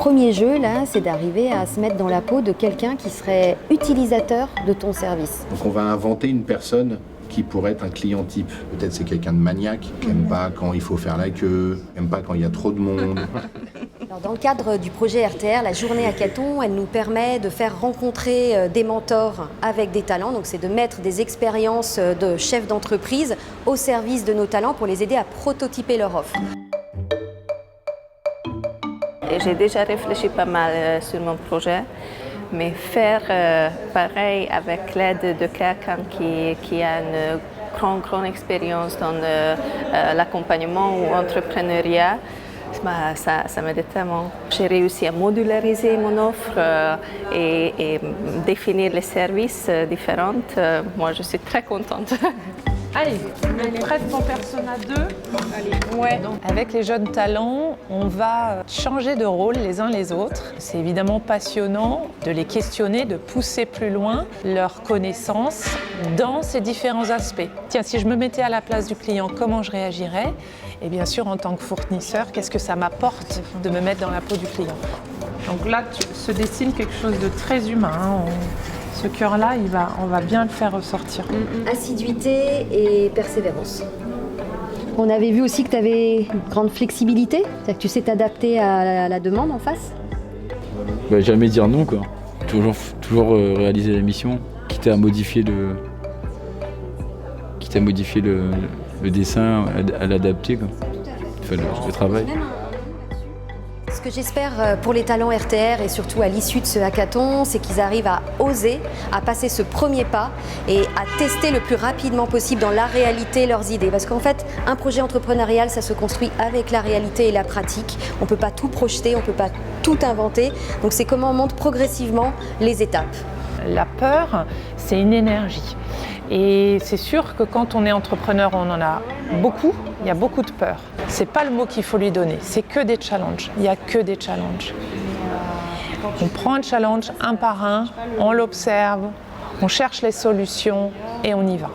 premier jeu, là, c'est d'arriver à se mettre dans la peau de quelqu'un qui serait utilisateur de ton service. Donc on va inventer une personne qui pourrait être un client type. Peut-être c'est quelqu'un de maniaque, qui n'aime pas quand il faut faire la queue, qui n'aime pas quand il y a trop de monde. Alors, dans le cadre du projet RTR, la journée hackathon, elle nous permet de faire rencontrer des mentors avec des talents. Donc c'est de mettre des expériences de chefs d'entreprise au service de nos talents pour les aider à prototyper leur offre. J'ai déjà réfléchi pas mal sur mon projet, mais faire pareil avec l'aide de quelqu'un qui a une grande expérience dans l'accompagnement ou l'entrepreneuriat, ça m'aide tellement. J'ai réussi à modulariser mon offre et définir les services différents. Moi, je suis très contente. Allez, prête ton persona 2. Allez. Ouais. Donc, avec les jeunes talents, on va changer de rôle les uns les autres. C'est évidemment passionnant de les questionner, de pousser plus loin leurs connaissances dans ces différents aspects. Tiens, si je me mettais à la place du client, comment je réagirais? Et bien sûr, en tant que fournisseur, qu'est-ce que ça m'apporte de me mettre dans la peau du client? Donc là, se dessine quelque chose de très humain. Hein. Ce cœur-là, on va bien le faire ressortir. Assiduité et persévérance. On avait vu aussi que tu avais une grande flexibilité, c'est-à-dire que tu sais t'adapter à la demande en face. Jamais dire non, quoi. Toujours réaliser la mission, quitte à modifier le dessin, à l'adapter, quoi. Enfin, le travail. Ce que j'espère pour les talents RTR et surtout à l'issue de ce hackathon, c'est qu'ils arrivent à oser, à passer ce premier pas et à tester le plus rapidement possible dans la réalité leurs idées. Parce qu'en fait, un projet entrepreneurial, ça se construit avec la réalité et la pratique. On ne peut pas tout projeter, on ne peut pas tout inventer. Donc c'est comment on monte progressivement les étapes. La peur, c'est une énergie. Et c'est sûr que quand on est entrepreneur, on en a beaucoup, il y a beaucoup de peur. C'est pas le mot qu'il faut lui donner, c'est que des challenges. Il n'y a que des challenges. On prend un challenge un par un, on l'observe, on cherche les solutions et on y va.